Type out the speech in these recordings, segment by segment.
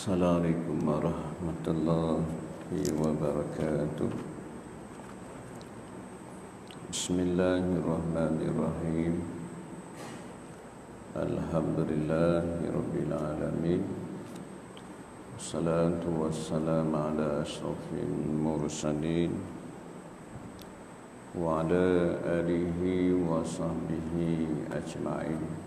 Assalamualaikum warahmatullahi wabarakatuh. Bismillahirrahmanirrahim. Alhamdulillahirabbil alamin. Wassalatu wassalamu ala asyrafil mursalin wa ala alihi wa sahbihi ajma'in.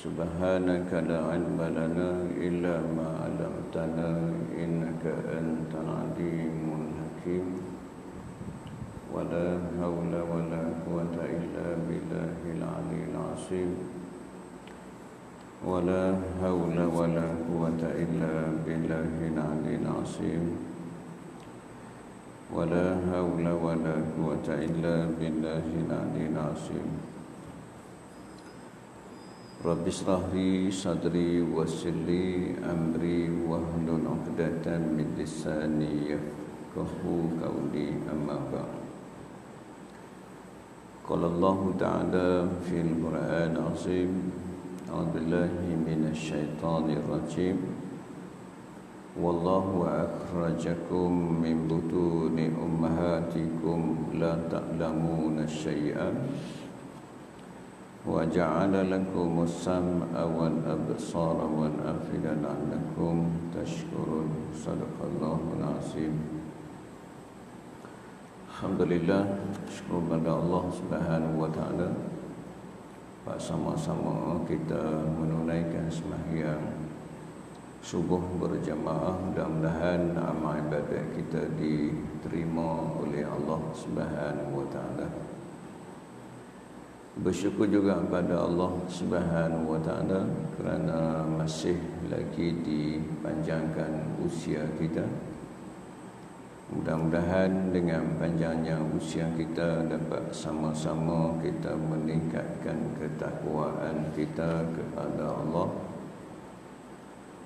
Subhanaka la ilma lana illa ma 'allamtana innaka antal alimul hakim. Wa la haula wa la quwwata illa billahil aliyyil azim. Wa la haula wa la quwwata illa billahil aliyyil azim. Wa la haula wa la quwwata illa billahil aliyyil azim. Rabbi shrah li sadri wassir li amri wahlul 'uqdatam min lisani yafqahu qawli, amma ba'd. Qala Allah ta'ala fil Qur'an azim, a'udzu billahi minasy syaithanir rajim. Wallahu akhrajakum min butuni ummahatikum la ta'lamuna syai'an wa ja'ala lakumus sam'a wal absara wal afida la'allakum tashkurun. Sadaqallahul azim. Alhamdulillah, syukur kepada Allah Subhanahu wa taala. Sama-sama kita menunaikan sembahyang subuh berjamaah. Mudah-mudahan amal ibadat kita diterima oleh Allah Subhanahu wa taala. Bersyukur juga kepada Allah Subhanahu wa taala kerana masih lagi dipanjangkan usia kita. Mudah-mudahan dengan panjangnya usia kita dapat sama-sama kita meningkatkan ketakwaan kita kepada Allah,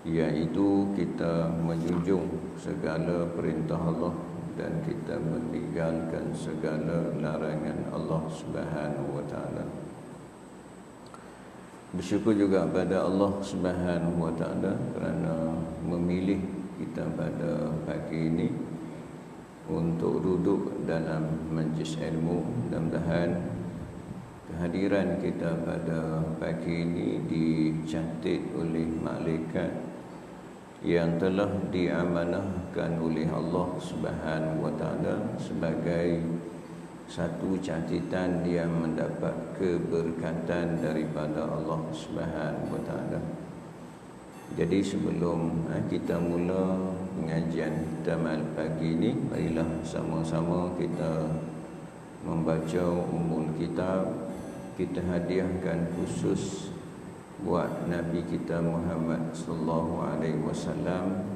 iaitu kita menjunjung segala perintah Allah dan kita meninggalkan segala larangan Allah Subhanahu wa taala. Bersyukur juga kepada Allah Subhanahu wa taala kerana memilih kita pada pagi ini untuk duduk dalam majlis ilmu. Mudah-mudahan kehadiran kita pada pagi ini dicatat oleh malaikat yang telah diamanahkan oleh Allah Subhanahu wa taala sebagai satu catatan yang mendapat keberkatan daripada Allah Subhanahu wa taala. Jadi sebelum kita mula pengajian kita malam pagi ini, marilah sama-sama kita membaca Ummul Kitab. Kita hadiahkan khusus buat Nabi kita Muhammad sallallahu alaihi wasallam,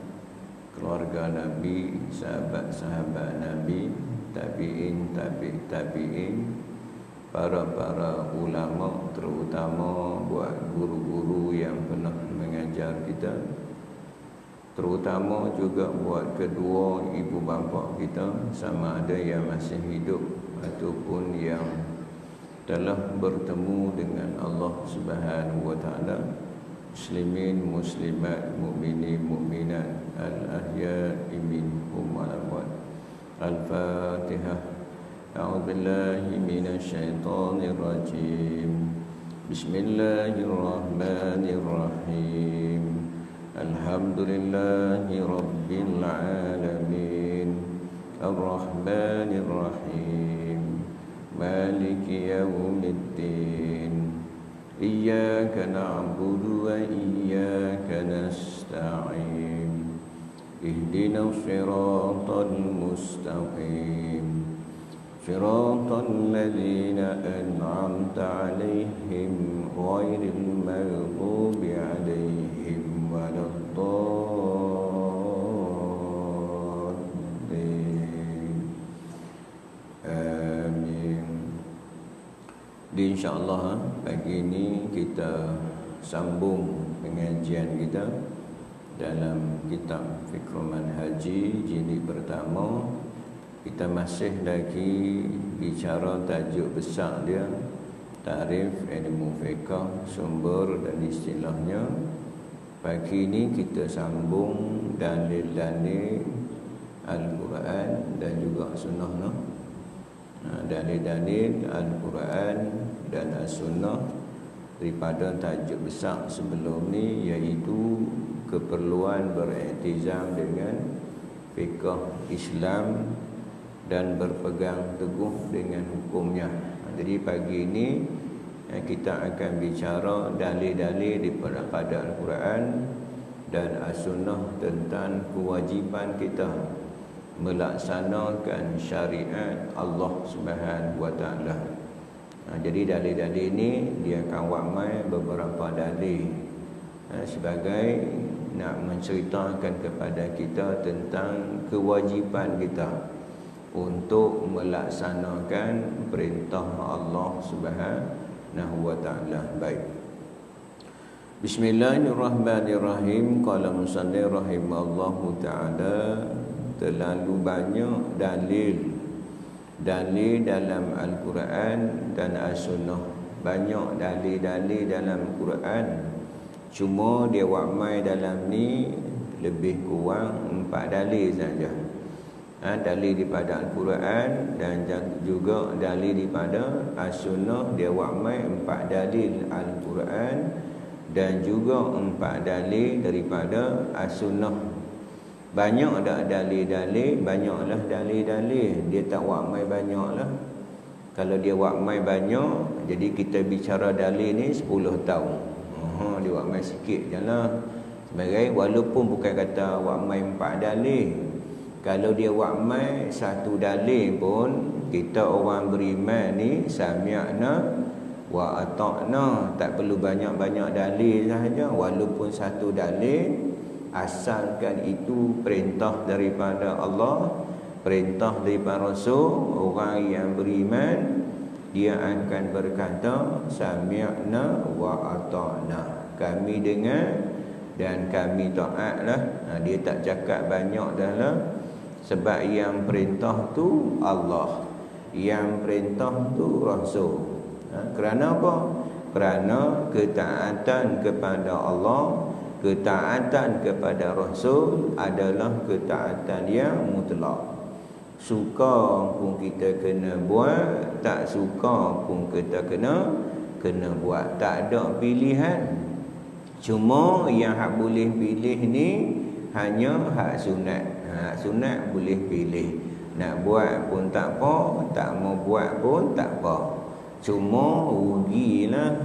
keluarga Nabi, sahabat-sahabat Nabi, tabi'in, tabi'in, para ulama, terutama buat guru-guru yang pernah mengajar kita, terutama juga buat kedua ibu bapa kita, sama ada yang masih hidup ataupun yang telah bertemu dengan Allah Subhanahu wa taala, muslimin, muslimat, mukminin, mukminat, al-ahya'i minhum wal amwat. Al-Fatihah. A'udzu billahi minasy syaithanir rajim. Bismillahirrahmanirrahim. Alhamdulillahi rabbil alamin. Ar-Rahmanir Rahim. Maliki yaumiddin. Iyyaka na'budu wa iyyaka nasta'in. Ihdinas siratal mustaqim. Siratal ladzina an'amta 'alaihim ghairil maghdubi 'alaihim waladdallin. Amin. InsyaAllah pagi ini kita sambung pengajian kita dalam kitab Fiqhul Manhaji jilid pertama. Kita masih lagi bicara tajuk besar dia, Ta'rif ilmu fiqh, sumber dan istilahnya. Pagi ini kita sambung dalil-dalil Al-Quran dan juga Sunnah, no? Dalil-dalil Al-Quran dan As-Sunnah daripada tajuk besar sebelum ni, iaitu keperluan beriktizam dengan fiqh Islam dan berpegang teguh dengan hukumnya. Jadi pagi ini kita akan bicara dalil-dalil daripada Al-Quran dan As-Sunnah tentang kewajipan kita melaksanakan syariat Allah Subhanahu wa taala. Jadi dalil-dalil ini dia akan wamai beberapa dalil sebagai nak menceritakan kepada kita tentang kewajipan kita untuk melaksanakan perintah Allah Subhanahu wa taala. Baik. Bismillahirrahmanirrahim. Qala musannif rahimallahu taala, terlalu banyak dalil dalam Al-Quran dan As-Sunnah. Banyak dalil dalam Quran, cuma dia wakmai dalam ni lebih kurang 4 dalil saja. Dalil daripada Al-Quran dan juga dalil daripada As-Sunnah, dia wakmai 4 dalil Al-Quran dan juga 4 dalil daripada As-Sunnah. Banyak tak dalil-dalil? Banyaklah dalil-dalil. Dia tak wakmai banyaklah. Kalau dia wakmai banyak, jadi kita bicara dalil ni 10 tahun. Dia wakmai sikit je lah. Sebagai walaupun bukan kata wakmai 4 dalil, kalau dia wakmai 1 dalil pun, kita orang beriman ni sami'na wa ata'na, tak perlu banyak-banyak dalil sahaja. Walaupun 1 dalil, asalkan itu perintah daripada Allah, perintah daripada Rasul, orang yang beriman dia akan berkata sami'na wa ata'na, kami dengar dan kami taatlah. Dia tak cakap banyak dah lah, sebab yang perintah tu Allah, yang perintah tu Rasul. Kerana apa? Kerana ketaatan kepada Allah, ketaatan kepada Rasul adalah ketaatan yang mutlak. Suka pun kita kena buat, tak suka pun kita kena buat. Tak ada pilihan. Cuma yang hak boleh pilih ni hanya hak sunat. Hak sunat boleh pilih. Nak buat pun tak apa, tak mau buat pun tak apa. Cuma rugilah.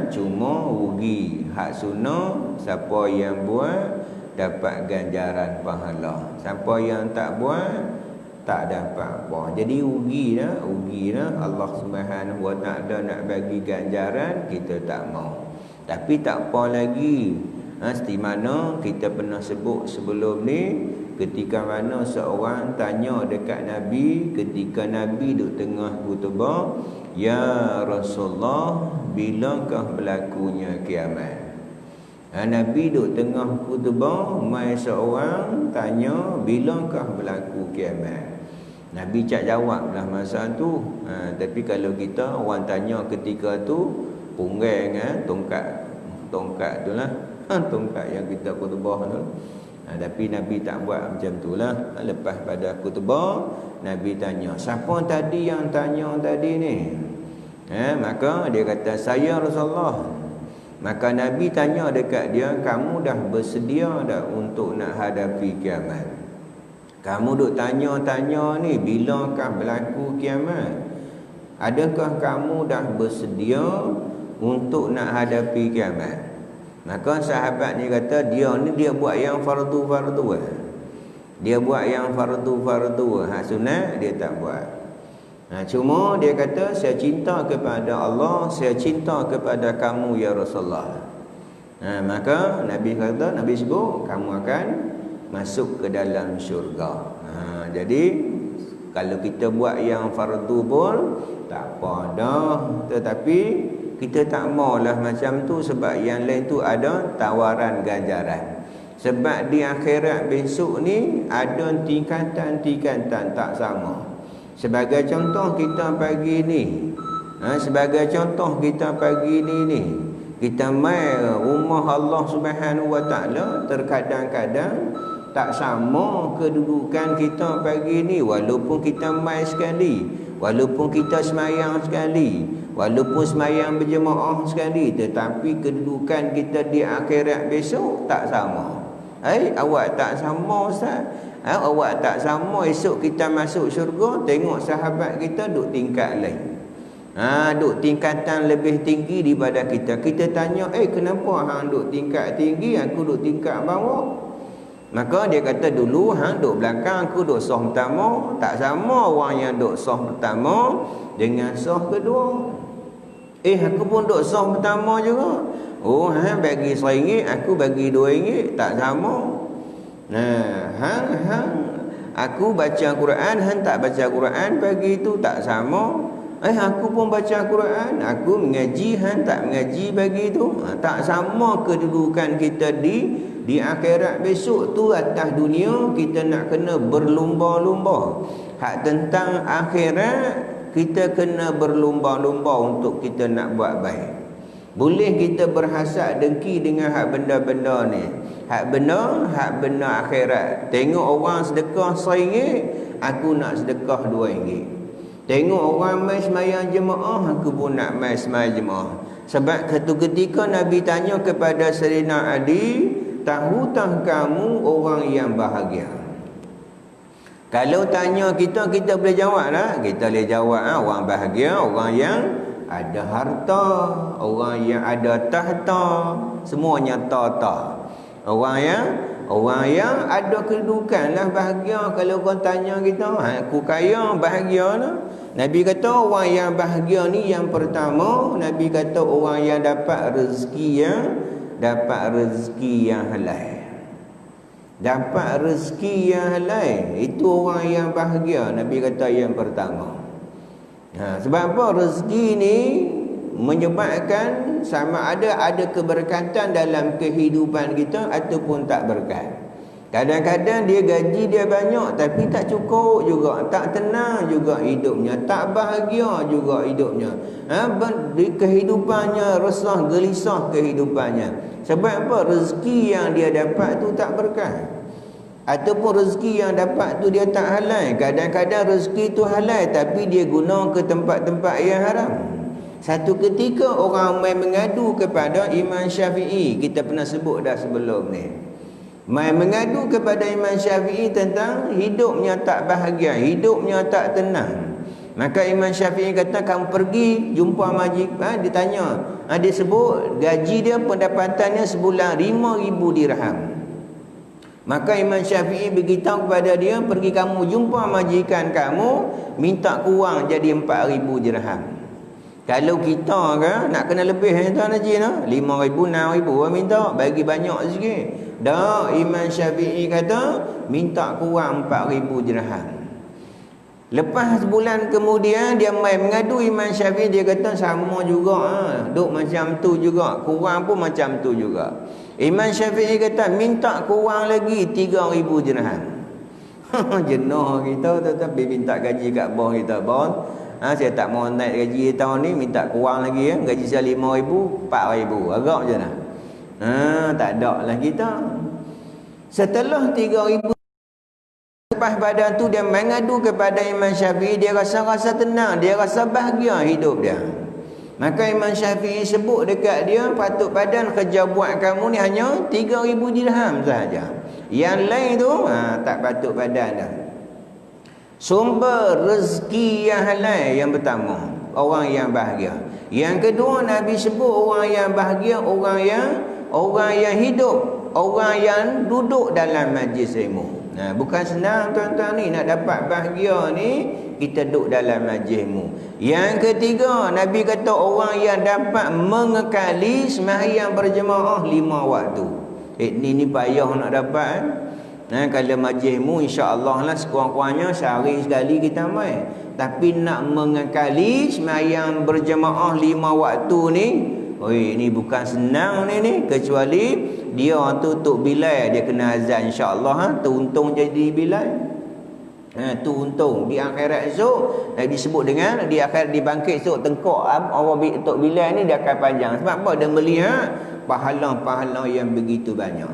Cuma rugi. Hak sunnah, siapa yang buat dapat ganjaran pahala, siapa yang tak buat tak dapat apa. Jadi rugilah. Allah Subhanahu wa taala nak bagi ganjaran, kita tak mau. Tapi tak apa lagi. Seperti mana kita pernah sebut sebelum ni, ketika mana seorang tanya dekat Nabi, ketika Nabi duduk tengah khutbah, ya Rasulullah, bilakah berlakunya kiamat? Nabi duduk tengah khutbah, mai seorang tanya, bilakah berlaku kiamat? Nabi cak jawablah masa tu. Tapi kalau kita orang tanya ketika tu, punggang tongkat tu lah, tongkat yang kita khutbah tu. Tapi Nabi tak buat macam tu lah. Lepas pada khutbah, Nabi tanya, siapa tadi yang tanya tadi ni? Maka dia kata, saya Rasulullah. Maka Nabi tanya dekat dia, kamu dah bersedia dah untuk nak hadapi kiamat? Kamu duk tanya-tanya ni, bilakah berlaku kiamat? Adakah kamu dah bersedia untuk nak hadapi kiamat? Maka sahabat ni kata, dia buat yang fardu-fardu. Dia buat yang fardu-fardu. Hak sunat dia tak buat. Cuma dia kata, saya cinta kepada Allah, saya cinta kepada kamu ya Rasulullah. Maka Nabi kata, Nabi sebut, kamu akan masuk ke dalam syurga. Jadi kalau kita buat yang fardu pun tak apa dah. Tetapi kita tak maulah macam tu, sebab yang lain tu ada tawaran ganjaran. Sebab di akhirat besok ni ada tingkatan-tingkatan tak sama. Sebagai contoh kita pagi ni, Kita mai rumah Allah Subhanahu Wa Taala, terkadang-kadang tak sama kedudukan kita pagi ni, walaupun kita mai sekali, walaupun kita semayang sekali, walaupun semayang berjemaah sekali, tetapi kedudukan kita di akhirat besok tak sama. Awak tak sama Ustaz. Awak tak sama, esok kita masuk syurga, tengok sahabat kita duk tingkat lain. Duk tingkatan lebih tinggi daripada kita. Kita tanya, kenapa hang duk tingkat tinggi, aku duk tingkat bawah? Maka dia kata, dulu hang duk belakang, aku duk sah pertama. Tak sama orang yang duk sah pertama dengan sah kedua. Aku pun duk sah pertama juga. Hang bagi RM1, aku bagi RM2, tak sama. Aku baca Quran, hang tak baca Quran, bagi itu tak sama. Aku pun baca Quran, aku mengaji, hang tak mengaji, bagi itu tak sama kedudukan kita di akhirat besok tu. Atas dunia kita nak kena berlumba-lumba. Hak tentang akhirat kita kena berlumba-lumba untuk kita nak buat baik. Boleh kita berhasad dengki dengan hak benda-benda ni. Hak benda akhirat. Tengok orang sedekah RM1, aku nak sedekah RM2. Tengok orang mai semayang jemaah, aku pun nak mai semayang jemaah. Sebab satu ketika Nabi tanya kepada Sayyidina Ali, tahukah kamu orang yang bahagia? Kalau tanya kita boleh jawab lah. Kita boleh jawab, orang bahagia, orang yang ada harta, orang yang ada tahta, semuanya tata. Orang yang ada kedudukan lah bahagia. Kalau kau tanya kita, aku kaya, bahagia lah. Nabi kata orang yang bahagia ni yang pertama, Nabi kata orang yang dapat rezeki yang halal. Dapat rezeki yang halal, itu orang yang bahagia. Nabi kata yang pertama. Sebab apa? Rezeki ni menyebabkan sama ada keberkatan dalam kehidupan kita ataupun tak berkat. Kadang-kadang dia gaji dia banyak tapi tak cukup juga, tak tenang juga hidupnya, tak bahagia juga hidupnya. Di kehidupannya resah, gelisah kehidupannya. Sebab apa? Rezeki yang dia dapat tu tak berkat. Ataupun rezeki yang dapat tu dia tak halal. Kadang-kadang rezeki tu halal tapi dia guna ke tempat-tempat yang haram. Satu ketika orang mai mengadu kepada Imam Syafi'i. Kita pernah sebut dah sebelum ni. Mai mengadu kepada Imam Syafi'i tentang hidupnya tak bahagia, hidupnya tak tenang. Maka Imam Syafi'i kata, kamu pergi jumpa majikan. Dia tanya, dia sebut gaji dia, pendapatannya sebulan 5,000 dirham. Maka Imam Syafi'i beritahu kepada dia, pergi kamu jumpa majikan kamu, minta kurang jadi 4,000 dirham. Kalau kita kan nak kena lebih tuan Haji, 5,000, 6,000 minta, bagi banyak sikit. Dah Imam Syafi'i kata minta kurang 4,000 dirham. Lepas sebulan kemudian dia mai mengadu Imam Syafi'i, dia kata sama juga, duk macam tu juga, kurang pun macam tu juga. Imam Syafi'i kata minta kurang lagi 3,000 dirham. Jenuh kita tetapi minta gaji kat bos kita, bos. Saya tak mau naik gaji tahun ni, minta kurang lagi gaji saya 5,000, 4,000. Agak je lah. Tak ada lah kita. Setelah 3,000 lepas badan tu dia mengadu kepada Imam Syafi'i, dia rasa tenang, dia rasa bahagia hidup dia. Maka Imam Syafi'i sebut dekat dia, patut badan kerja buat kamu ni hanya 3,000 dirham sahaja. Yang lain tu tak patut badan dah. Sumber rezeki yang halal yang pertama, orang yang bahagia. Yang kedua Nabi sebut orang yang bahagia, orang yang hidup, orang yang duduk dalam majlis ilmu. Bukan senang tuan-tuan ni nak dapat bahagia ni, kita duduk dalam majlis ilmu. Yang ketiga Nabi kata orang yang dapat mengekali sembahyang berjemaah 5 waktu. Ni payah nak dapat. Kalau majlis ilmu insya-Allah lah sekurang-kurangnya sehari sekali kita mai. Tapi nak mengekali sembahyang berjemaah 5 waktu ni, ini bukan senang ni. Kecuali dia tu Tok Bilal, dia kena azan insya-Allah tu untung jadi Bilal. Tu untung di akhirat esok disebut dengan di akhirat dibangkit esok tengkok orang Tok Bilal ni dia akan panjang. Sebab apa? Dia melihat pahala-pahala yang begitu banyak.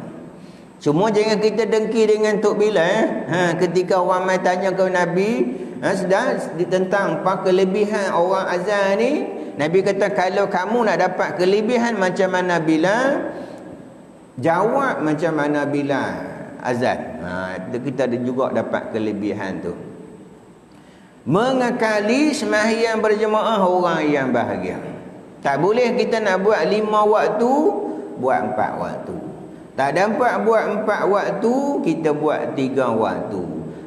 Cuma jangan kita dengki dengan Tok Bilal. Ketika orang mai tanya ke Nabi sedang tentang kelebihan orang azan ni, Nabi kata kalau kamu nak dapat kelebihan macam mana Bilal, jawab macam mana Bilal azan. Kita ada juga dapat kelebihan tu. Mengakali sembahyang berjemaah orang yang bahagia. Tak boleh kita nak buat 5 waktu, buat 4 waktu. Tak dapat buat 4 waktu, kita buat 3 waktu.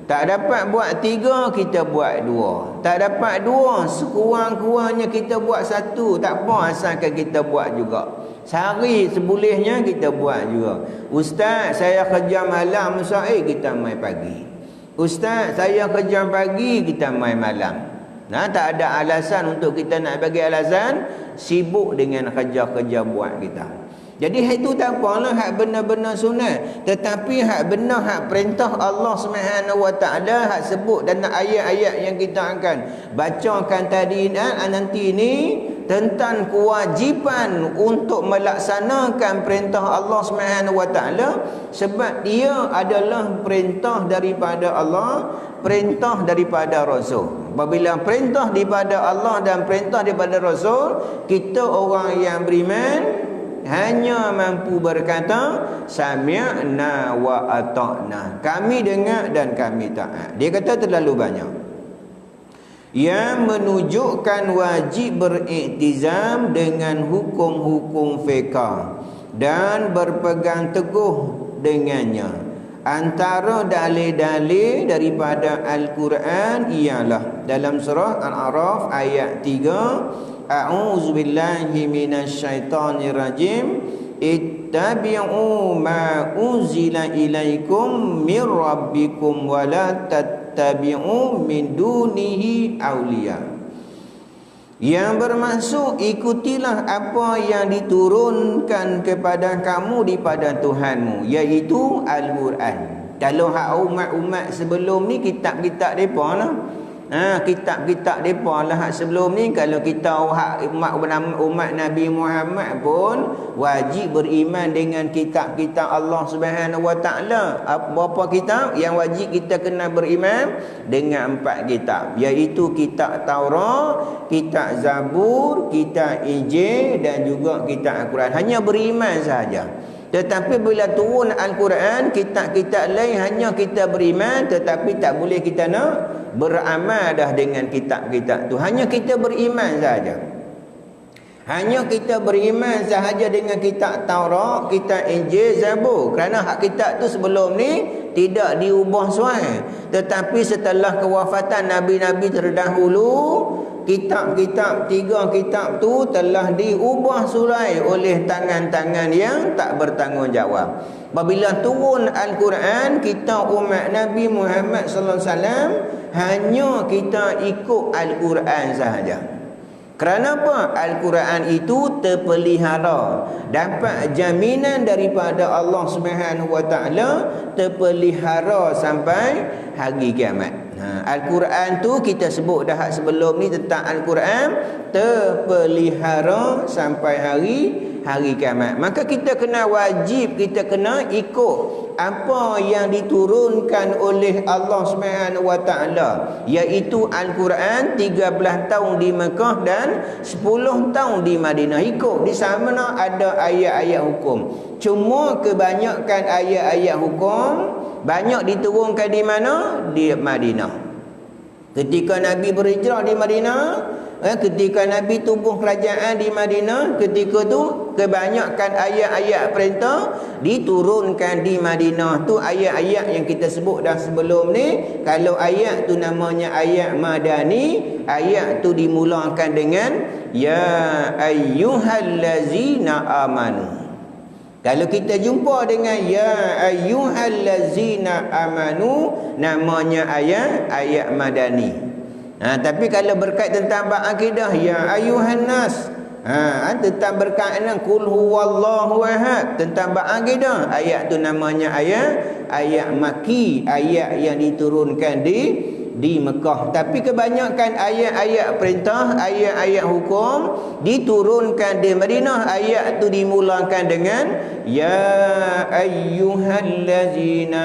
Tak dapat buat 3, kita buat 2. Tak dapat 2, sekurang-kurangnya kita buat 1. Tak apa, asalkan kita buat juga. Sehari sebolehnya kita buat juga. Ustaz, saya kerja malam, kita mai pagi. Ustaz, saya kerja pagi, kita mai malam. Tak ada alasan untuk kita nak bagi alasan sibuk dengan kerja-kerja buat kita. Jadi hak itu tak apalah, hak benar-benar sunat. Tetapi hak benar, hak perintah Allah SWT, hak sebut dan ayat-ayat yang kita akan bacakan tadi nanti ni tentang kewajipan untuk melaksanakan perintah Allah SWT, sebab dia adalah perintah daripada Allah, perintah daripada Rasul. Apabila perintah daripada Allah dan perintah daripada Rasul, kita orang yang beriman hanya mampu berkata sami'na wa ata'na. Kami dengar dan kami taat. Dia kata terlalu banyak yang menunjukkan wajib beriktizam dengan hukum-hukum fiqh dan berpegang teguh dengannya. Antara dalil-dalil daripada Al-Quran ialah dalam surah Al-A'raf ayat 3, A'udzubillahi minasyaitonirrajim. Ittabi'u ma unzila ilaikum mir rabbikum wa la tattabi'u min dunihi awliya. Yang bermaksud ikutilah apa yang diturunkan kepada kamu daripada Tuhanmu, iaitu Al-Quran. Kalau hak umat-umat sebelum ni kitab-kitab depa lah. Kitab-kitab depa lah hak sebelum ni. Kalau kita hak umat Nabi Muhammad pun wajib beriman dengan kitab-kitab Allah Subhanahu Wa Taala. Berapa kitab yang wajib kita kena beriman? Dengan 4 kitab, iaitu kitab Taurat, kitab Zabur, kitab Injil dan juga kitab Al-Quran. Hanya beriman sahaja. Tetapi bila turun Al-Quran, kitab-kitab lain hanya kita beriman, tetapi tak boleh kita nak beramal dah dengan kitab-kitab tu. Hanya kita beriman sahaja. Hanya kita beriman sahaja dengan kitab Taurat, kitab Injil, Zabur. Kerana hak kitab tu sebelum ni tidak diubah suai. Tetapi setelah kewafatan Nabi-Nabi terdahulu, kitab-kitab 3 kitab tu telah diubah surai oleh tangan-tangan yang tak bertanggungjawab. Apabila turun Al-Quran, kita umat Nabi Muhammad sallallahu alaihi wasallam hanya kita ikut Al-Quran sahaja. Kerana apa? Al-Quran itu terpelihara, dapat jaminan daripada Allah Subhanahu Wa Taala, terpelihara sampai hari kiamat. Al-Quran tu kita sebut dah sebelum ni tentang Al-Quran terpelihara sampai hari kiamat. Maka kita kena wajib, kita kena ikut apa yang diturunkan oleh Allah Subhanahu Wa Taala, iaitu Al-Quran. 13 tahun di Mekah dan 10 tahun di Madinah. Ikut di sana ada ayat-ayat hukum. Cuma kebanyakan ayat-ayat hukum banyak diturunkan di mana? Di Madinah. Ketika Nabi berhijrah di Madinah, ketika Nabi tubuh kerajaan di Madinah, ketika tu kebanyakan ayat-ayat perintah diturunkan di Madinah. Tu ayat-ayat yang kita sebut dah sebelum ni. Kalau ayat tu namanya ayat Madani, ayat tu dimulakan dengan ya ayyuhallazina amanu. Kalau kita jumpa dengan ya ayyuhallazina amanu, namanya ayat Madani. Tapi kalau berkait tentang bab akidah, ya ayyuhan nas, Tentang berkaitan qul huwallahu ahad, tentang beraqidah. Ayat tu namanya ayat maki, ayat yang diturunkan di Mekah. Tapi kebanyakan ayat-ayat perintah, ayat-ayat hukum diturunkan di Madinah. Ayat tu dimulakan dengan ya ayyuhallazina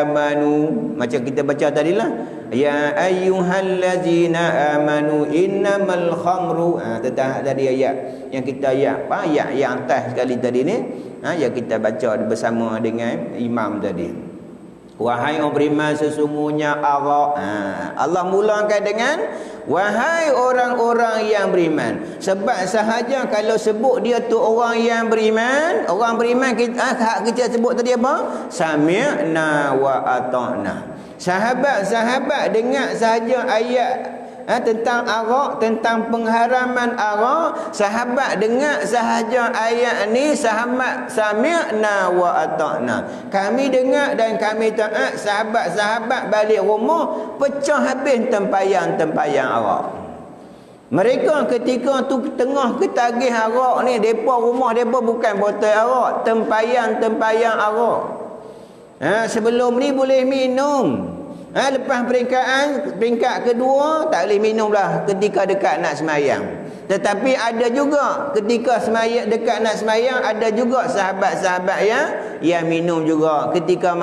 amanu. Macam kita baca tadilah, ya ayyuhallazina amanu innamal khamru. Tentang tadi ayat yang kita ayat yang atas sekali tadi ni, yang kita baca bersama dengan imam tadi. Wahai orang beriman, sesungguhnya arak. Allah mulakan dengan wahai orang-orang yang beriman. Sebab sahaja kalau sebut dia tu orang yang beriman, orang beriman kita sebut tadi apa? Sami'na wa ata'na. Sahabat-sahabat dengar sahaja ayat tentang arak, tentang pengharaman arak, sahabat dengar sahaja ayat ni, sahabat sami'na wa ata'na, kami dengar dan kami taat. Sahabat-sahabat balik rumah pecah habis tempayang-tempayang arak. Mereka ketika tu tengah ketagih arak ni, depa rumah depa bukan botol arak, tempayang-tempayang arak. Sebelum ni boleh minum. Lepas peringkat kedua tak boleh minum lah ketika dekat nak semayang. Tetapi ada juga ketika semayang, dekat nak semayang, ada juga sahabat-sahabat yang minum juga ketika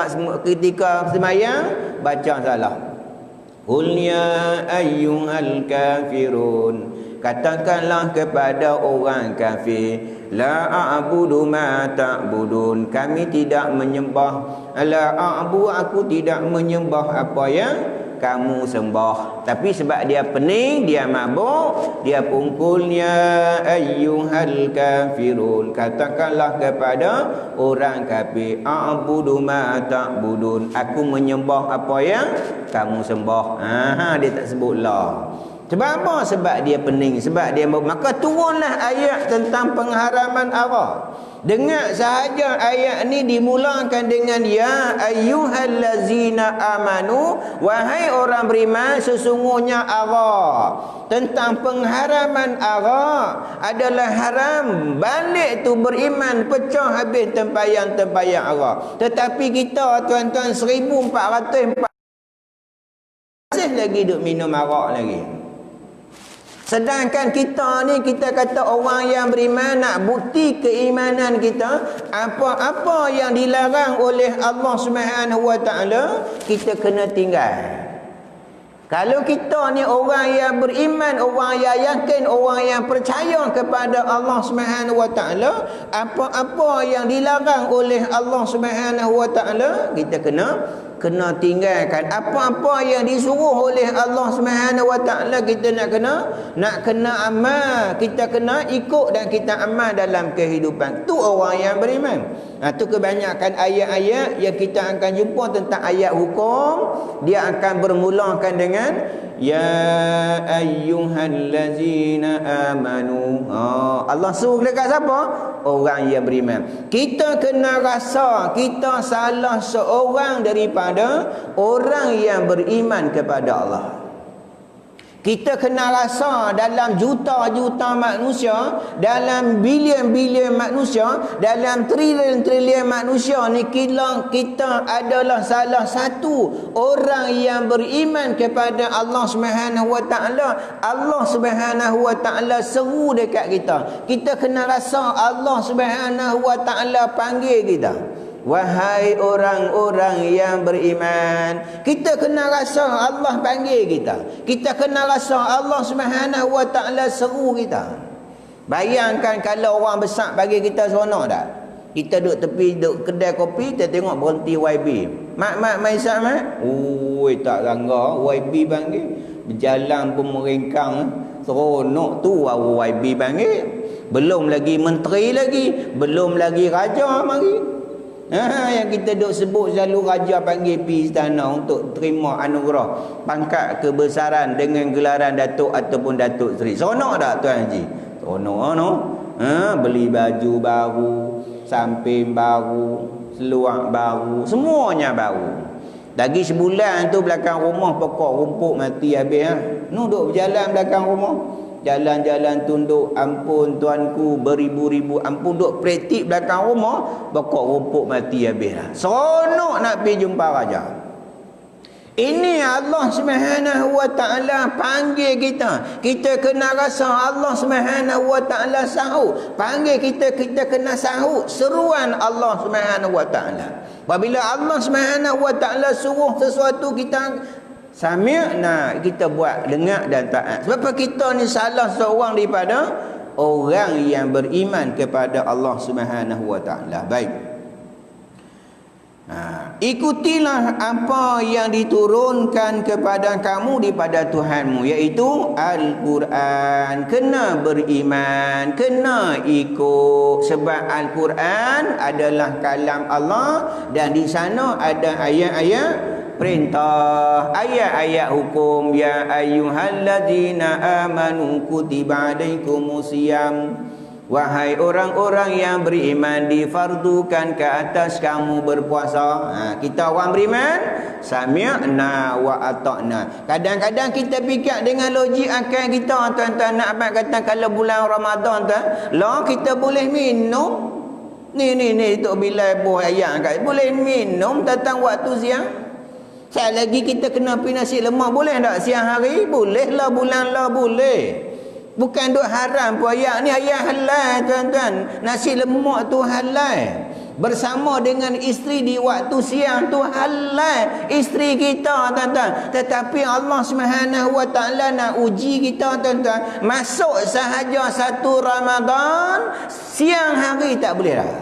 semayang baca salah. Qul ya ayyuhal kafirun, katakanlah kepada orang kafir, la a'budu ma ta'budun, kami tidak menyembah, la a'bu, aku tidak menyembah apa yang kamu sembah. Tapi sebab dia pening, dia mabuk, dia pungkul, ya ayyuhal kafirun, katakanlah kepada orang kafir, a'budu ma ta'budun, aku menyembah apa yang kamu sembah. Dia tak sebutlah. Sebab apa? Sebab dia pening, sebab dia maka turunlah ayat tentang pengharaman arak. Dengar sahaja ayat ni dimulakan dengan ya ayyuhallazina amanu, wahai orang beriman, sesungguhnya arak. Tentang pengharaman arak adalah haram. Balik tu beriman pecah habis tempayang-tempayang arak. Tetapi kita tuan-tuan 1440 masih lagi duk minum arak lagi. Sedangkan kita ni, kita kata orang yang beriman, nak bukti keimanan kita, apa-apa yang dilarang oleh Allah Subhanahu Wa Taala kita kena tinggal. Kalau kita ni orang yang beriman, orang yang yakin, orang yang percaya kepada Allah Subhanahu Wa Taala, apa-apa yang dilarang oleh Allah Subhanahu Wa Taala kita kena tinggalkan. Apa-apa yang disuruh oleh Allah Subhanahu Wa Taala kita nak kena amal, kita kena ikut dan kita amal dalam kehidupan. Tu orang yang beriman. Tu kebanyakan ayat-ayat yang kita akan jumpa tentang ayat hukum, dia akan bermulakan dengan ya ayyuhallazina amanu. Allah suruh dekat siapa? Orang yang beriman. Kita kena rasa kita salah seorang daripada orang yang beriman kepada Allah. Kita kena rasa dalam juta-juta manusia, dalam bilion-bilion manusia, dalam trilion-trilion manusia ni, kita adalah salah satu orang yang beriman kepada Allah Subhanahu Wa Taala. Allah Subhanahu Wa Taala seru dekat kita. Kita kena rasa Allah Subhanahu Wa Taala panggil kita, wahai orang-orang yang beriman. Kita kena rasa Allah panggil kita. Kita kena rasa Allah Subhanahu Wa Taala seru kita. Bayangkan kalau orang besar bagi kita seronok tak? Kita duduk tepi, duduk kedai kopi, kita tengok berhenti YB. Mak main sat mak? Oi, tak langgar YB panggil. Berjalan pun meringkang. Seronok tu YB panggil. Belum lagi menteri lagi, belum lagi raja mari. Yang kita duk sebut selalu raja panggil pi istana untuk terima anugerah pangkat kebesaran dengan gelaran Datuk ataupun Datuk Seri. Seronok tak Tuan Haji? Seronok no? Beli baju baru, samping baru, seluar baru, semuanya baru. Lagi sebulan tu belakang rumah pokok rumput mati habis. Nu duk berjalan belakang rumah. jalan-jalan tunduk, ampun tuanku, beribu-ribu, ampun duk praktik belakang rumah, pokok rumput mati habis dah. Seronok nak pergi jumpa raja. Ini Allah Subhanahu wa taala panggil kita. Kita kena rasa Allah Subhanahu wa taala sahut. Panggil kita, kita kena sahut seruan Allah Subhanahu wa taala. Apabila Allah Subhanahu wa taala suruh sesuatu, kita sami'na, kita buat, dengar dan taat. Sebab kita ni salah seorang daripada orang yang beriman kepada Allah Subhanahu wa taala. Baik. Ikutilah apa yang diturunkan kepada kamu daripada Tuhanmu, iaitu Al-Quran. Kena beriman, kena ikut, sebab Al-Quran adalah kalam Allah dan di sana ada ayat-ayat perintah, ayat-ayat hukum. Ya ayyuhalladzina amanu kutiba alaikumusiyam, wahai orang-orang yang beriman, difardukan ke atas kamu berpuasa. Kita orang beriman, sami'na wa ata'na. Kadang-kadang kita fikir dengan logik akal kita, tuan-tuan. Nak abang kata kalau bulan Ramadan tu, lah kita boleh minum. Ni tu bila buah ayam kat, boleh minum datang waktu siang. Sekali lagi kita kena pergi nasi lemak, boleh tak siang hari? Boleh lah, bulan lah boleh. Bukan duk haram pun ayat ni, ayat halal tuan-tuan. Nasi lemak tu halal. Bersama dengan isteri di waktu siang tu halal. Isteri kita tuan-tuan. Tetapi Allah Subhanahu wa taala nak uji kita tuan-tuan. Masuk sahaja satu Ramadan, siang hari tak boleh dah.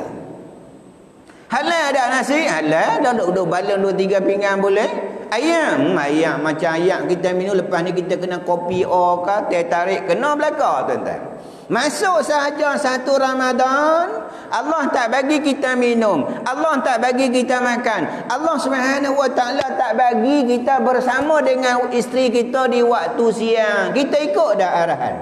Halal tak nasi? Halal. Dah duk balon 2-3 pinggan boleh. Ayam macam ayam kita minum, lepas ni kita kena kopi ke teh tarik, kena belaka tuan-tuan. Masuk sahaja satu Ramadan, Allah tak bagi kita minum, Allah tak bagi kita makan, Allah Subhanahu wa taala tak bagi kita bersama dengan isteri kita di waktu siang. Kita ikut dah arahan?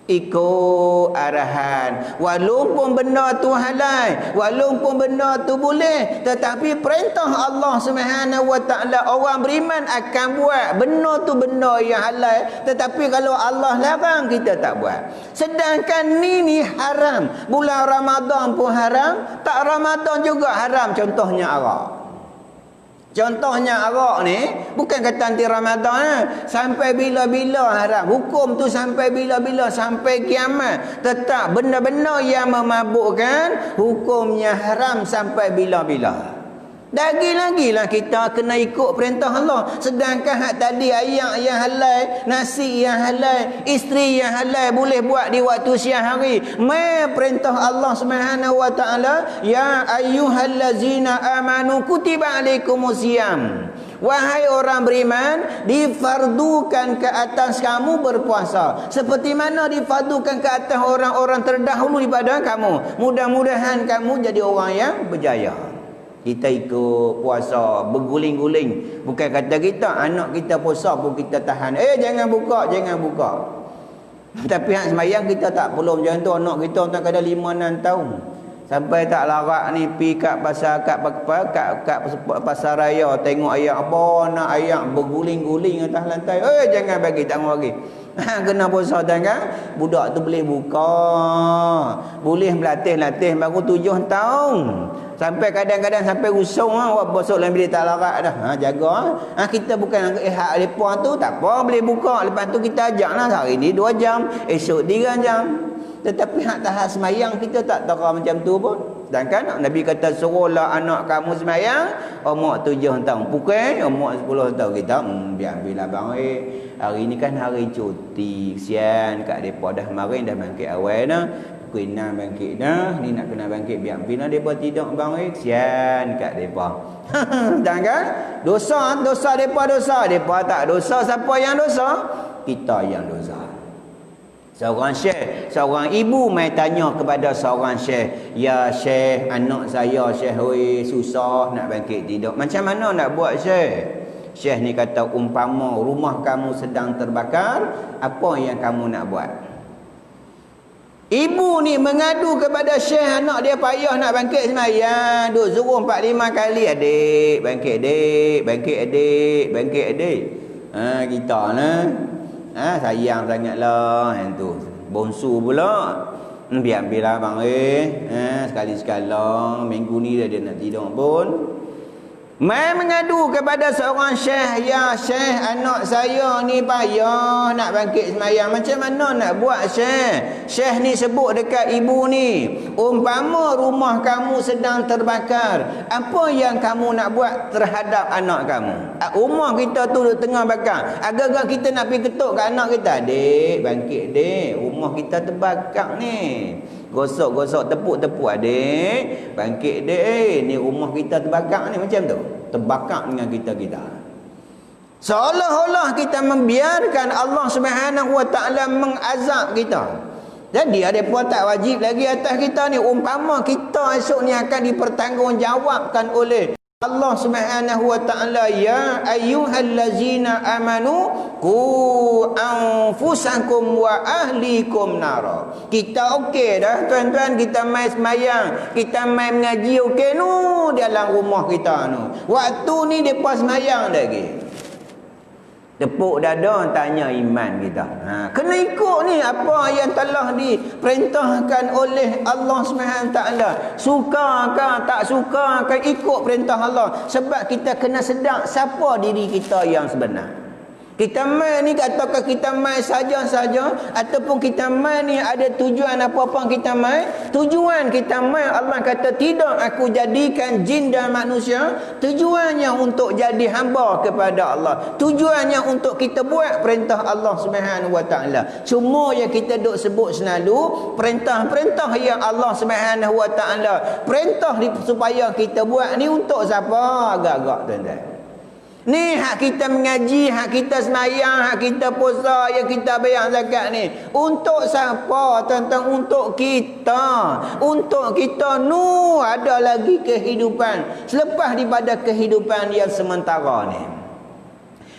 Ikut arahan. Walaupun benda tu halal, walaupun benda tu boleh, tetapi perintah Allah Subhanahu wa taala, orang beriman akan buat. Benda tu benda yang halal, tetapi kalau Allah larang, kita tak buat. Sedangkan ni haram. Bulan Ramadan pun haram, tak Ramadan juga haram. Contohnya arak. Contohnya arak ni, bukan kata nanti Ramadan, sampai bila-bila haram. Hukum tu sampai bila-bila, sampai kiamat. Tetap benda-benda yang memabukkan, hukumnya haram sampai bila-bila. Lagi-lagi lah kita kena ikut perintah Allah. Sedangkan hak tadi ayam yang halal, nasi yang halal, isteri yang halal boleh buat di waktu siang hari. Perintah Allah Subhanahu wa taala, ya ayyuhallazina amanu kutiba alaikumusiyam. Wahai orang beriman, difardukan ke atas kamu berpuasa. Seperti mana difardukan ke atas orang-orang terdahulu daripada kamu. Mudah-mudahan kamu jadi orang yang berjaya. Kita ikut puasa, berguling-guling. Bukan kata kita, anak kita puasa pun kita tahan. Jangan buka, jangan buka. Tapi hak sembahyang kita tak perlu macam tu. Anak kita kadang 5-6 tahun. Sampai tak larak ni pi kat pasar, kat pasar raya, tengok ayam apa nak ayam berguling-guling atas lantai. Jangan bagi, tak mau bagi. Kena puasa kan? Budak tu boleh buka, boleh berlatih-latih baru 7 tahun. Sampai kadang-kadang sampai usung awak besok dalam bilik tak larat dah. Jaga. Kita bukan hak depa tu tak apa boleh buka. Lepas tu kita ajaklah hari ni 2 jam, esok 3 jam. Tetapi hak tahap semayang kita tak tahu macam tu pun. Sedangkan Nabi kata suruhlah anak kamu semayang umur 7 tahun. Pukul umur 10 tahun kita biar bang hari ni kan hari cuti. Kesian kat depa dah kemarin dah bangkit awal dah. Pukul 6 bangkit dah. Ni nak kena bangkit biar depa tidur bang kesian kat depa. Sedangkan dosa depa dosa. Depa tak dosa, siapa yang dosa? Kita yang dosa. Seorang syekh, seorang ibu mai tanya kepada seorang syekh, "Ya syekh, anak saya syekh susah nak bangkit tidur. Macam mana nak buat syekh?" Syekh ni kata, umpama rumah kamu sedang terbakar, apa yang kamu nak buat? Ibu ni mengadu kepada syekh, anak dia payah nak bangkit semayang, duk suruh 4-5 kali, "Adik, bangkit adik, bangkit adik, bangkit adik." Kita lah. sayang sangatlah yang tu. Bonsu pula. Biar-biar abang sekali-sekala minggu ni dia nak tidur pun. Mai mengadu kepada seorang syekh, ya syekh, anak saya ni payah nak bangkit semayang. Macam mana nak buat syekh? Syekh ni sebut dekat ibu ni, umpama rumah kamu sedang terbakar, apa yang kamu nak buat terhadap anak kamu? Rumah kita tu tengah bakar, agak-agak kita nak pergi ketuk kat anak kita, dek bangkit dek, rumah kita terbakar ni. Gosok-gosok tepuk-tepuk adik, bangkit dek, ni rumah kita terbakar ni, macam tu. Terbakar dengan kita-kita. Seolah-olah kita membiarkan Allah Subhanahu Wa Taala mengazab kita. Jadi ada pun tak wajib lagi atas kita ni. Umpama kita esok ni akan dipertanggungjawabkan oleh Allah Subhanahu Wa Taala, ya ayyuhallazina amanu qu anfusakum wa ahlikum nara. Kita okey dah tuan-tuan, kita mai semayang, kita mai mengaji okey nu dalam rumah kita nu. Waktu ni depa semayang lagi. Tepuk dada tanya iman kita. Kena ikut ni apa yang telah diperintahkan oleh Allah SWT. Suka ke tak suka ke, ikut perintah Allah. Sebab kita kena sedar siapa diri kita yang sebenar. Kita main ni, ataukah kita main saja-saja, ataupun kita main ni ada tujuan apa-apa kita main. Tujuan kita main, Allah kata tidak aku jadikan jin dan manusia tujuannya untuk jadi hamba kepada Allah. Tujuannya untuk kita buat perintah Allah Subhanahu Wa Taala. Cuma yang kita duk sebut selalu perintah-perintah yang Allah Subhanahu Wa Taala perintah supaya kita buat ni untuk siapa? Agak-agak tuan-tuan. Ni hak kita mengaji, hak kita semayang, hak kita puasa, yang kita bayar zakat ni. Untuk siapa tuan-tuan? Untuk kita. Untuk kita nu ada lagi kehidupan selepas daripada kehidupan yang sementara ni.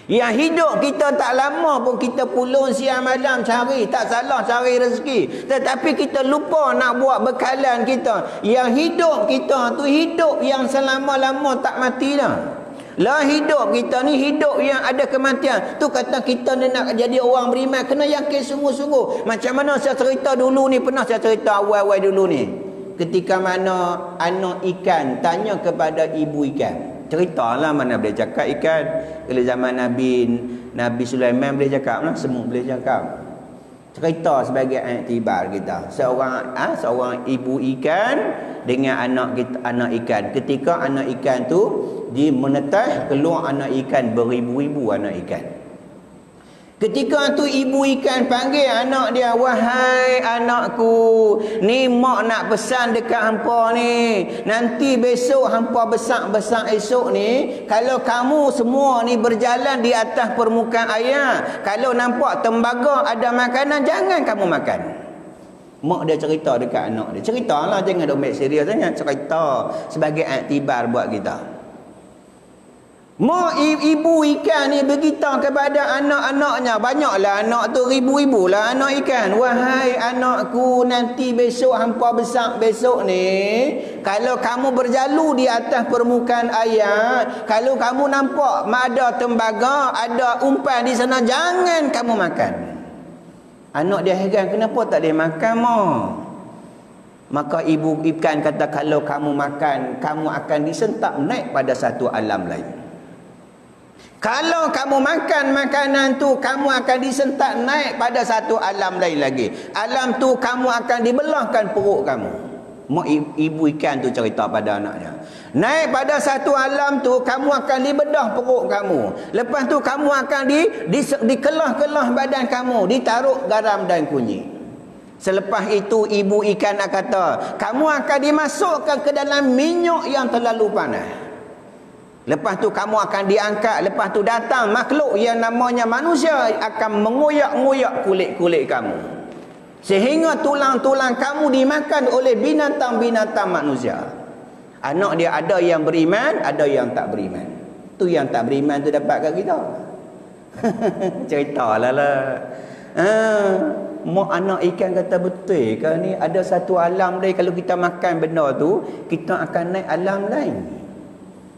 Yang hidup kita tak lama pun kita pulung siang malam cari, tak salah cari rezeki. Tetapi kita lupa nak buat bekalan kita. Yang hidup kita tu hidup yang selama-lama tak mati dah. Lah hidup kita ni hidup yang ada kematian. Tu kata kita ni nak jadi orang beriman, kena yakin sungguh-sungguh. Macam mana saya cerita dulu ni, pernah saya cerita awal-awal dulu ni. Ketika mana anak ikan tanya kepada ibu ikan. Ceritalah mana boleh cakap ikan. Kalau zaman Nabi Sulaiman boleh cakap lah, semut boleh cakap. Cerita sebagai iktibar kita. Seorang ibu ikan dengan anak ikan. Ketika anak ikan tu dia menetas, keluar anak ikan beribu-ribu anak ikan. Ketika tu ibu ikan panggil anak dia, wahai anakku, ni mak nak pesan dekat hampa ni, nanti besok hampa besar-besar esok ni, kalau kamu semua ni berjalan di atas permukaan air, kalau nampak tembaga ada makanan, jangan kamu makan. Mak dia cerita dekat anak dia. Ceritalah, jangan dok make serius sangat, cerita sebagai iktibar buat kita. Mak ibu ikan ni beritahu kepada anak-anaknya. Banyaklah anak tu, ribu-ribu lah anak ikan. Wahai anakku, nanti besok hampa besar besok ni, kalau kamu berjalu di atas permukaan air, kalau kamu nampak ada tembaga, ada umpan di sana, jangan kamu makan. Anak dia heran, kenapa tak boleh makan mak? Maka ibu ikan kata, kalau kamu makan, kamu akan disentak naik pada satu alam lain. Kalau kamu makan makanan tu, kamu akan disentak naik pada satu alam lain lagi. Alam tu kamu akan dibelahkan perut kamu. Mak ibu ikan tu cerita pada anaknya. Naik pada satu alam tu, kamu akan dibedah perut kamu. Lepas tu kamu akan dikelah-kelah badan kamu, ditaruh garam dan kunyit. Selepas itu ibu ikan nak kata, kamu akan dimasukkan ke dalam minyak yang terlalu panas. Lepas tu kamu akan diangkat. Lepas tu datang makhluk yang namanya manusia akan mengoyak-ngoyak kulit-kulit kamu, sehingga tulang-tulang kamu dimakan oleh binatang-binatang manusia. Anak dia ada yang beriman, ada yang tak beriman. Tu yang tak beriman tu dapat kat kita. Ceritalah lah. Mak anak ikan kata, betul ke ni? Ada satu alam lain, kalau kita makan benda tu, kita akan naik alam lain.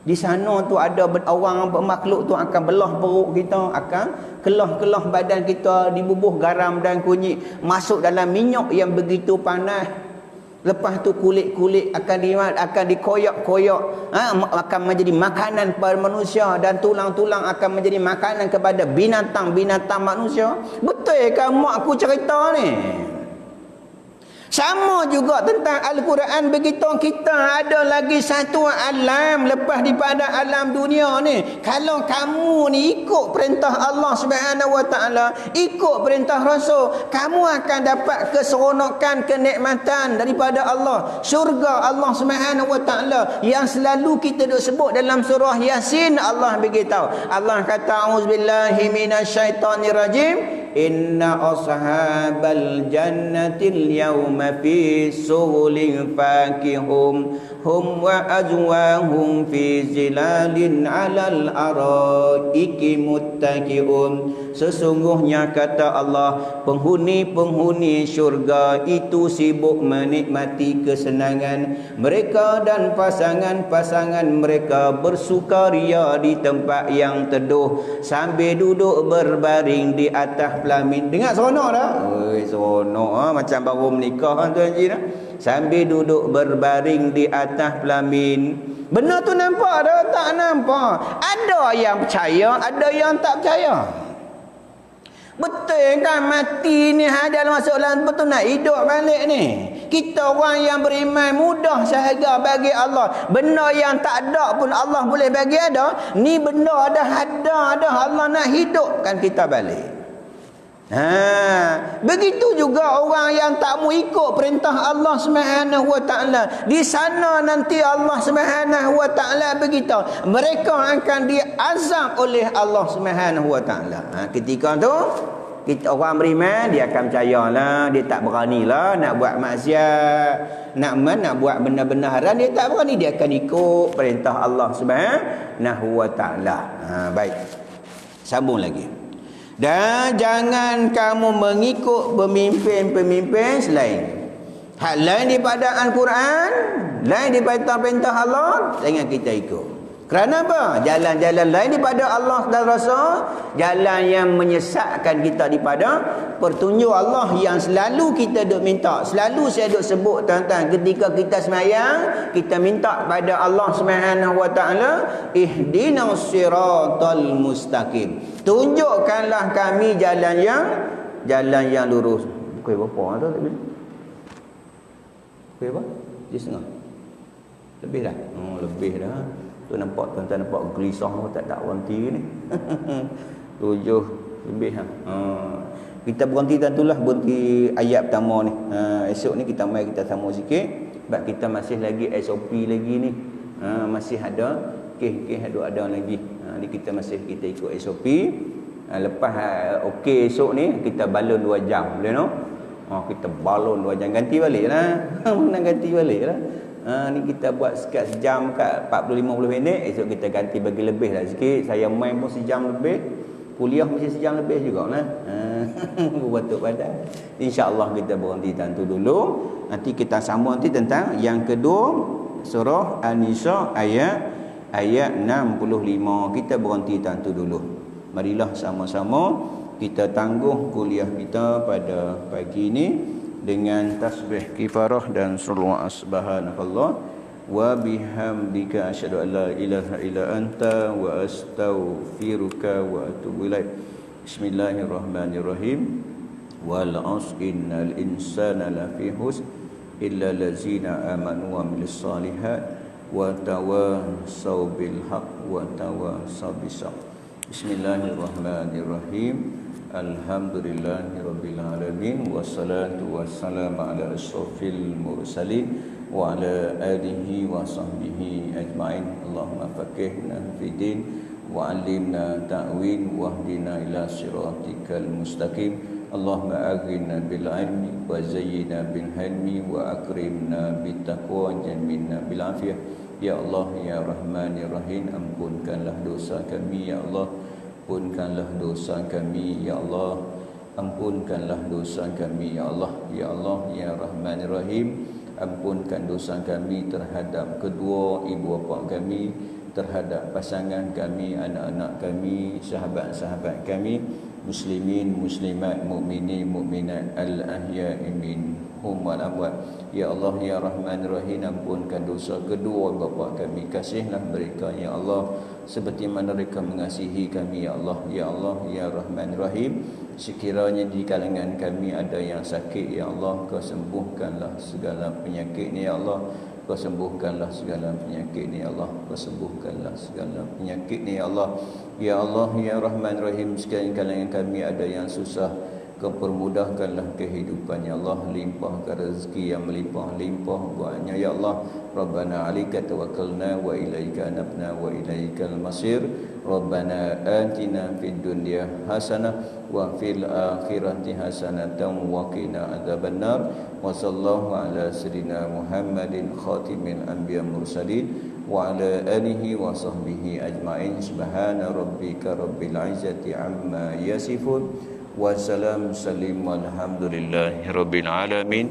Di sana tu ada orang makhluk tu akan belah perut kita, akan kelah-kelah badan kita, dibubuh garam dan kunyit, masuk dalam minyak yang begitu panas. Lepas tu kulit-kulit akan dikoyak-koyak, akan menjadi makanan kepada manusia, dan tulang-tulang akan menjadi makanan kepada binatang-binatang manusia. Betul ke mak aku cerita ni? Sama juga tentang Al-Quran. Begitu kita ada lagi satu alam lepas daripada alam dunia ni. Kalau kamu ni ikut perintah Allah Subhanahu Wa Taala, ikut perintah Rasul, kamu akan dapat keseronokan, kenikmatan daripada Allah. Syurga Allah Subhanahu Wa Taala yang selalu kita duk sebut dalam surah Yasin. Allah beritahu, Allah kata auzubillahi minasyaitonirrajim, inna ashabal jannatil yawma fi sughulin fakihum hum wa azwahum fi zilalin alal araiki muttaqiun. Sesungguhnya kata Allah, penghuni-penghuni syurga itu sibuk menikmati kesenangan mereka, dan pasangan-pasangan mereka bersukaria di tempat yang teduh sambil duduk berbaring di atas pelamin. Dengar seronok dah? Oi, seronok macam baru menikah kan tuan Haji dah. Sambil duduk berbaring di atas pelamin. Benar tu nampak dah? Tak nampak. Ada yang percaya, ada yang tak percaya. Betul kan mati ni dalam masuk dalam betul nak hidup balik ni. Kita orang yang beriman mudah sahaja bagi Allah. Benda yang tak ada pun Allah boleh bagi ada. Ni benda ada Allah nak hidupkan kita balik. Begitu juga orang yang tak mau ikut perintah Allah Subhanahu Wa Taala. Di sana nanti Allah Subhanahu Wa Taala beritahu, mereka akan diazab oleh Allah Subhanahu Wa Taala. Ketika tu kita orang beriman, dia akan percayalah, dia tak beranilah nak buat maksiat, nak buat benda-benda haram, dia tak berani, dia akan ikut perintah Allah Subhanahu Wa Taala. Baik. Sambung lagi. Dan jangan kamu mengikut pemimpin-pemimpin selain. Hal lain daripada Al-Quran, lain daripada perintah Allah, jangan kita ikut. Kerana apa? Jalan-jalan lain daripada Allah dan Rasul, jalan yang menyesatkan kita daripada petunjuk Allah yang selalu kita duk minta. Selalu saya duk sebut tuan-tuan, ketika kita sembahyang, kita minta kepada Allah Subhanahu Wa Taala, ihdinas siratal mustaqim. Tunjukkanlah kami jalan yang lurus. Kuih berapa tu? Kuih apa? 7.5. Lebih dah. Lebih dah. Tu nampak tuan-tuan nampak gelisah tak berhenti ni. 7 lebih kita berhenti tentulah berhenti ayat pertama ni. Esok ni kita mai kita sama sikit sebab kita masih lagi SOP lagi ni. Masih ada kes ada lagi. Ni kita ikut SOP. Lepas okey esok ni kita balon 2 jam boleh no? Kita balon 2 jam ganti baliklah. Mana ganti baliklah. Ni kita buat sekat sejam kat 40-50 minit. Esok kita ganti bagi lebih lah sikit. Saya main pun sejam lebih, kuliah mesti sejam lebih jugalah. Berbatuk badan. InsyaAllah kita berhenti tentu dulu. Nanti kita sambung nanti tentang yang kedua, surah An-Nisa ayat 65. Kita berhenti tentu dulu. Marilah sama-sama kita tangguh kuliah kita pada pagi ini dengan tasbih kifarah dan salawat subhanakallah wa bihamdika asyhadu an la ilaha illa anta wa astaghfiruka wa atubu ilaik. Bismillahirrahmanirrahim. Wal 'asri innal insana lafi khusr illa allazina amanu wa amilus solihat wa tawassaw bil haqq wa tawassaw bis sabr. Bismillahirrahmanirrahim. Alhamdulillahirabbil alamin wassalatu wassalamu ala asyrafil mursalin wa ala alihi wa sahbihi ajmain. Allahumma faqihna fid din wa 'allimna ta'wil wahdina ila siratikal mustaqim. Allahumma aghina bil ilmi wa zayyina bil hilmi wa akrimna bit taqwa wa jammilna bil afiyah. Ya Allah ya Rahman ya Rahim, ampunkanlah dosa kami ya Allah. Ampunkanlah dosa kami ya Allah. Ampunkanlah dosa kami ya Allah. Ya Allah ya Rahman Rahim, ampunkan dosa kami terhadap kedua ibu bapa kami terhadap pasangan kami, anak-anak kami, sahabat-sahabat kami, muslimin, muslimat, mukminin, mukminat, al-ahya'i minhum wal amwat. Ya Allah, ya Rahman Rahim, ampunkan dosa kedua bapa kami, kasihlah mereka ya Allah seperti mana mereka mengasihi kami ya Allah. Ya Allah, ya Rahman Rahim, sekiranya di kalangan kami ada yang sakit ya Allah, Kau sembuhkanlah segala penyakit ni ya Allah. Kau sembuhkanlah segala penyakit ni ya Allah. Kau sembuhkanlah segala penyakit ni ya Allah. Ya Allah, ya Rahman Rahim, sekalian kalangan kami ada yang susah, Kau permudahkanlah kehidupan ya Allah. Limpahkan rezeki yang melimpah-limpah buatnya ya Allah. Rabbana 'alaika tawakkalna wa ilaika anabna wa ilaikal masir. Rabbana atina fid dunya hasanah wa fil akhirati hasanatan wa qina adzabannar. Wa sallallahu ala sayyidina Muhammadin khatimil anbiya mursalin wa ala alihi wa sahbihi ajma'in. Subhana rabbika rabbil izzati amma yasifun wa salam salim walhamdulillahi rabbil alamin.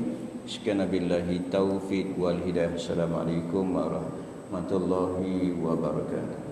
Sekian billahi taufiq wal hidayah. Assalamualaikum warahmatullahi wabarakatuh.